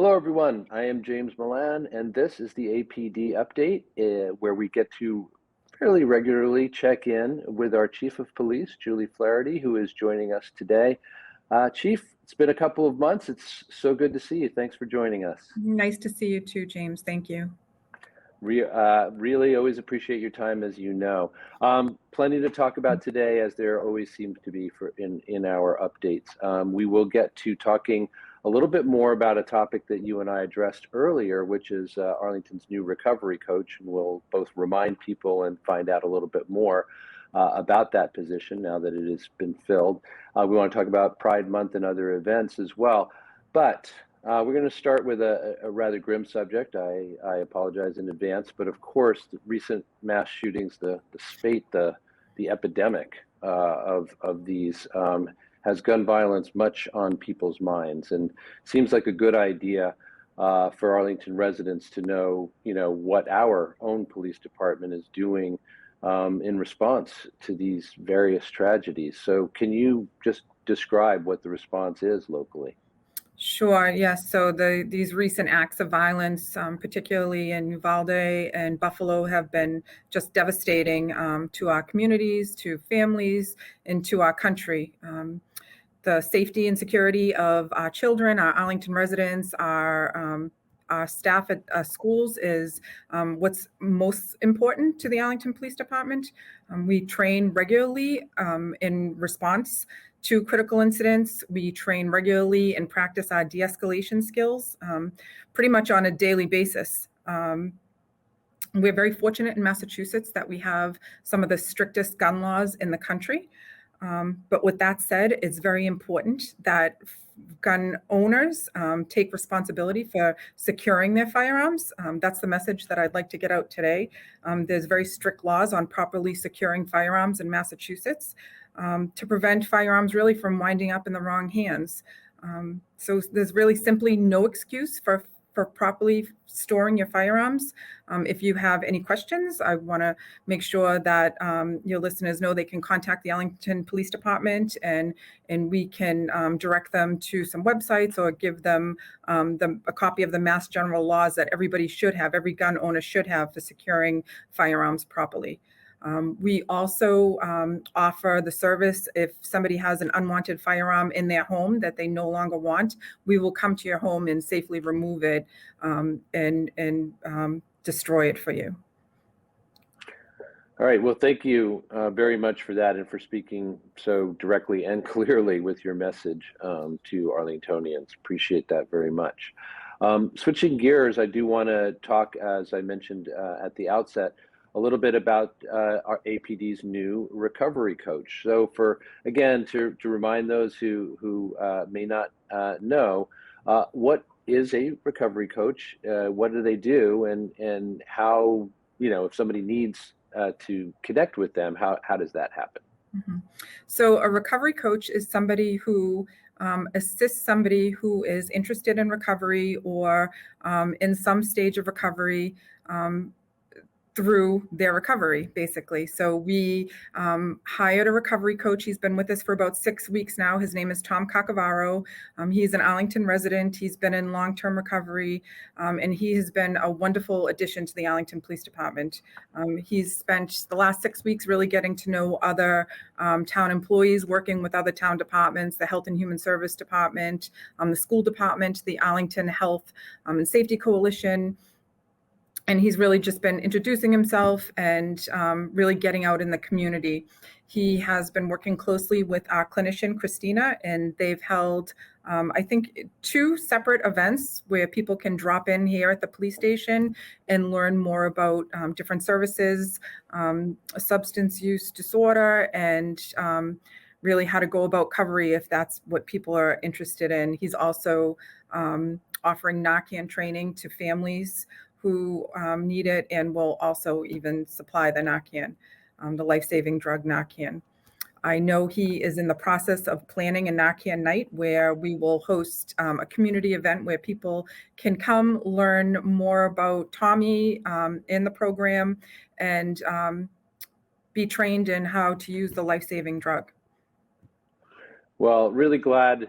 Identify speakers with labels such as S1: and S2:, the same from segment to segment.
S1: Hello, everyone. I am James Milan, and this is the APD update, where we get to fairly regularly check in with our Chief of Police, Julie Flaherty, who is joining us today. Chief, it's been a couple of months. It's so good to see you. Thanks for joining us.
S2: Nice to see you too, James. Thank you.
S1: Really always appreciate your time, as you know. Plenty to talk about today, as there always seems to be in our updates. We will get to talking a little bit more about a topic that you and I addressed earlier, which is Arlington's new recovery coach, and we'll both remind people and find out a little bit more about that position now that it has been filled. We want to talk about Pride Month and other events as well, but we're going to start with a rather grim subject. I apologize in advance, but of course, the recent mass shootings, the spate, the epidemic of these has gun violence much on people's minds, and seems like a good idea for Arlington residents to know, what our own police department is doing in response to these various tragedies. So, can you just describe what the response is locally?
S2: Sure. Yes. So these recent acts of violence, particularly in Uvalde and Buffalo, have been just devastating to our communities, to families, and to our country. The safety and security of our children, our Arlington residents, our staff at schools is what's most important to the Arlington Police Department. We train regularly in response to critical incidents. We train regularly and practice our de-escalation skills pretty much on a daily basis. We're very fortunate in Massachusetts that we have some of the strictest gun laws in the country. But with that said, it's very important that gun owners take responsibility for securing their firearms. That's the message that I'd like to get out today. There's very strict laws on properly securing firearms in Massachusetts to prevent firearms really from winding up in the wrong hands. So there's really simply no excuse for properly storing your firearms. If you have any questions, I want to make sure that your listeners know they can contact the Arlington Police Department, and we can direct them to some websites or give them a copy of the Mass General laws that everybody should have, every gun owner should have for securing firearms properly. We also offer the service if somebody has an unwanted firearm in their home that they no longer want. We will come to your home and safely remove it and destroy it for you.
S1: All right. Well, thank you very much for that and for speaking so directly and clearly with your message to Arlingtonians. Appreciate that very much. Switching gears, I do want to talk, as I mentioned at the outset, a little bit about our APD's new recovery coach. So to remind those who may not know, what is a recovery coach? What do they do? And how, if somebody needs to connect with them, how does that happen?
S2: Mm-hmm. So a recovery coach is somebody who assists somebody who is interested in recovery or in some stage of recovery through their recovery, basically. So we hired a recovery coach. He's been with us for about 6 weeks now. His name is Tom Cacavaro. He's an Arlington resident. He's been in long-term recovery, and he has been a wonderful addition to the Arlington Police Department. He's spent the last 6 weeks really getting to know other town employees, working with other town departments, the Health and Human Service Department, the school department, the Arlington Health and Safety Coalition. And he's really just been introducing himself and really getting out in the community. He has been working closely with our clinician, Christina, and they've held, I think, 2 separate events where people can drop in here at the police station and learn more about different services, substance use disorder, and really how to go about recovery if that's what people are interested in. He's also offering Narcan training to families who need it, and will also even supply the Narcan, the life-saving drug Narcan. I know he is in the process of planning a Narcan night where we will host a community event where people can come learn more about Tommy in the program and be trained in how to use the life-saving drug.
S1: Well, really glad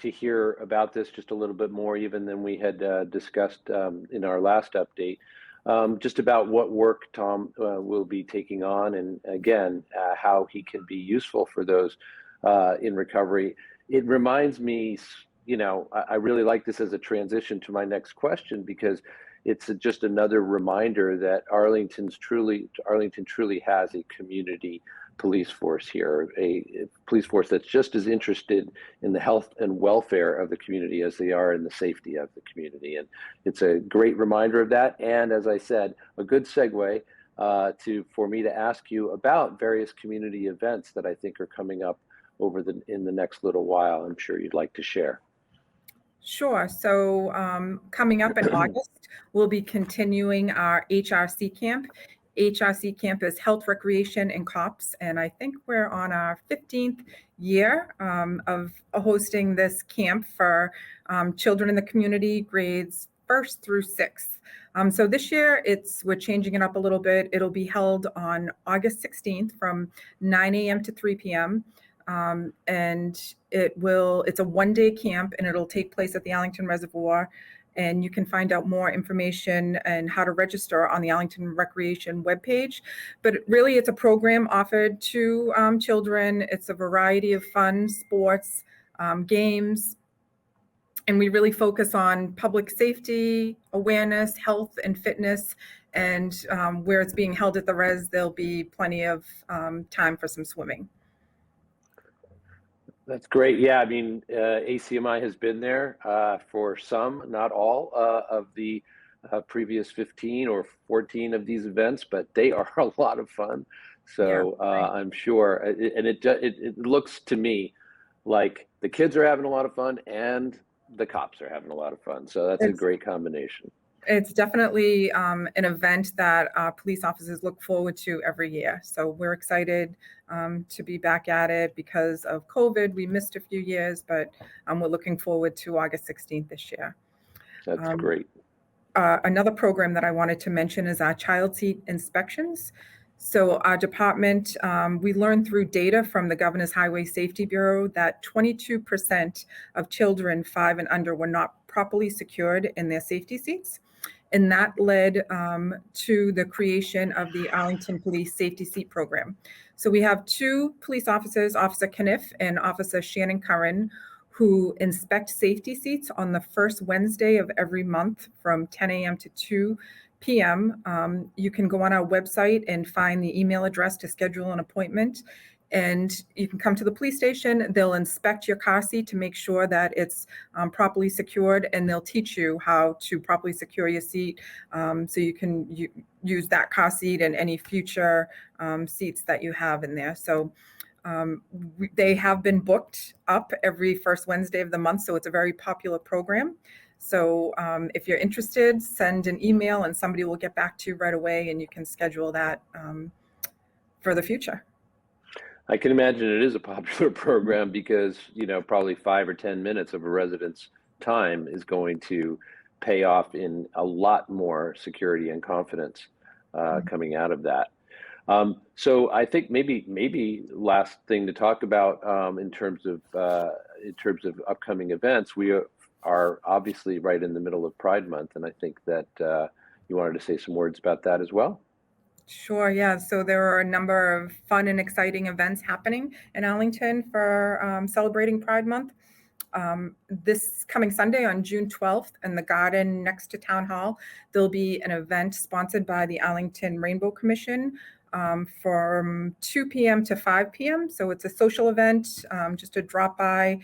S1: to hear about this just a little bit more, even than we had discussed in our last update, just about what work Tom will be taking on, and again, how he can be useful for those in recovery. It reminds me, I really like this as a transition to my next question, because it's just another reminder that Arlington truly has a community police force here, a police force that's just as interested in the health and welfare of the community as they are in the safety of the community. And it's a great reminder of that. And as I said, a good segue for me to ask you about various community events that I think are coming up in the next little while. I'm sure you'd like to share.
S2: Sure. So coming up in August, we'll be continuing our HRC Camp. HRC Camp is Health, Recreation, and Cops, and I think we're on our 15th year of hosting this camp for children in the community, grades 1st through 6th. So this year, we're changing it up a little bit. It'll be held on August 16th from 9 a.m. to 3 p.m. And it's a one-day camp, and it'll take place at the Arlington Reservoir. And you can find out more information and how to register on the Arlington Recreation webpage. But really, it's a program offered to children. It's a variety of fun, sports, games. And we really focus on public safety, awareness, health, and fitness. And where it's being held at the res, there'll be plenty of time for some swimming.
S1: That's great. Yeah, I mean, ACMi has been there for some, not all, of the previous 15 or 14 of these events, but they are a lot of fun. So yeah, right. I'm sure, and it looks to me like the kids are having a lot of fun and the cops are having a lot of fun. So that's a great combination.
S2: It's definitely an event that police officers look forward to every year. So we're excited to be back at it. Because of COVID, we missed a few years, but we're looking forward to August 16th this year.
S1: That's great.
S2: Another program that I wanted to mention is our child seat inspections. So our department, we learned through data from the Governor's Highway Safety Bureau that 22% of children 5 and under were not properly secured in their safety seats. And that led to the creation of the Arlington Police Safety Seat Program. So we have 2 police officers, Officer Kniff and Officer Shannon Curran, who inspect safety seats on the first Wednesday of every month from 10 a.m. to 2 p.m. You can go on our website and find the email address to schedule an appointment. And you can come to the police station. They'll inspect your car seat to make sure that it's properly secured, and they'll teach you how to properly secure your seat so you can use that car seat and any future seats that you have in there. So they have been booked up every first Wednesday of the month, so it's a very popular program. So if you're interested, send an email and somebody will get back to you right away, and you can schedule that for the future.
S1: I can imagine it is a popular program because, probably 5 or 10 minutes of a resident's time is going to pay off in a lot more security and confidence coming out of that. So I think maybe last thing to talk about in terms of upcoming events, we are obviously right in the middle of Pride Month, and I think that you wanted to say some words about that as well.
S2: Sure, yeah. So there are a number of fun and exciting events happening in Arlington for celebrating Pride Month. This coming Sunday on June 12th in the garden next to Town Hall, there'll be an event sponsored by the Arlington Rainbow Commission from 2 p.m. to 5 p.m. So it's a social event, just a drop by.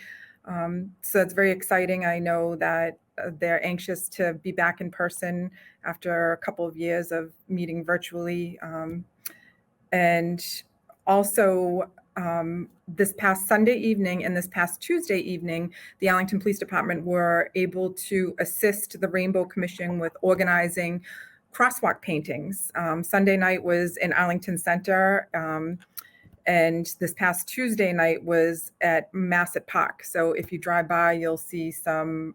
S2: So it's very exciting. I know that they're anxious to be back in person after a couple of years of meeting virtually. And also this past Sunday evening and this past Tuesday evening, the Arlington Police Department were able to assist the Rainbow Commission with organizing crosswalk paintings. Sunday night was in Arlington Center, and this past Tuesday night was at Massett Park. So if you drive by, you'll see some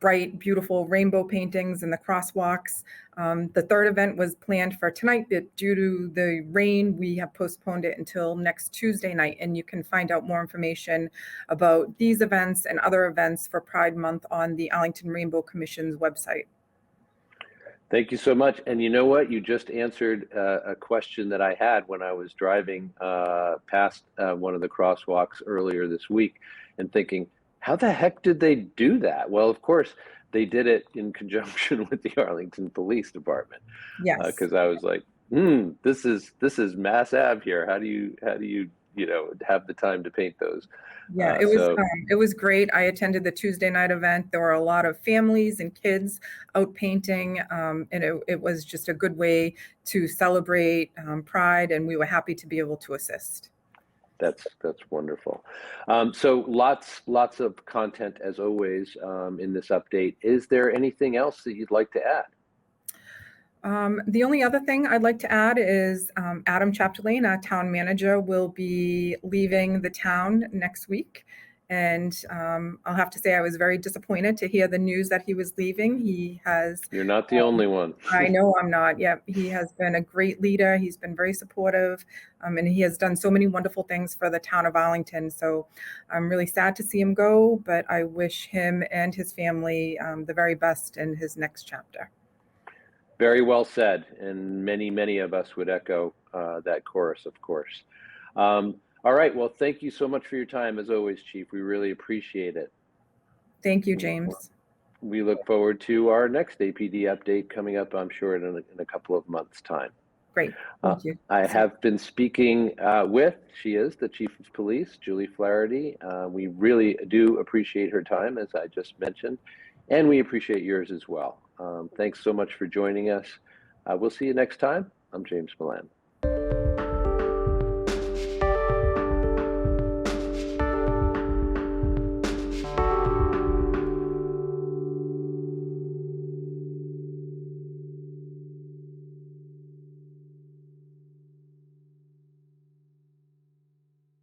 S2: bright, beautiful rainbow paintings and the crosswalks. The third event was planned for tonight, but due to the rain, we have postponed it until next Tuesday night. And you can find out more information about these events and other events for Pride Month on the Arlington Rainbow Commission's website.
S1: Thank you so much. And you know what? You just answered a question that I had when I was driving past one of the crosswalks earlier this week and thinking, how the heck did they do that? Well, of course, they did it in conjunction with the Arlington Police Department.
S2: Yes.
S1: Because I was like, this is Mass Ave here. How do you have the time to paint those?
S2: Yeah, it was great. I attended the Tuesday night event. There were a lot of families and kids out painting, and it was just a good way to celebrate Pride, and we were happy to be able to assist.
S1: That's wonderful. So lots of content as always in this update. Is there anything else that you'd like to add?
S2: The only other thing I'd like to add is Adam Chapdelaine, our town manager, will be leaving the town next week. And I'll have to say I was very disappointed to hear the news that he was leaving. He has...
S1: You're not the only one.
S2: I know I'm not. Yeah, he has been a great leader. He's been very supportive, and he has done so many wonderful things for the town of Arlington. So I'm really sad to see him go, but I wish him and his family the very best in his next chapter.
S1: Very well said, and many of us would echo that chorus, of course. All right, well, thank you so much for your time, as always, Chief. We really appreciate it.
S2: Thank you, James.
S1: We look forward to our next APD update coming up, I'm sure, in a couple of months' time.
S2: Great, thank you.
S1: I have been speaking she is the Chief of Police, Julie Flaherty. We really do appreciate her time, as I just mentioned, and we appreciate yours as well. Thanks so much for joining us. We'll see you next time. I'm James Milan.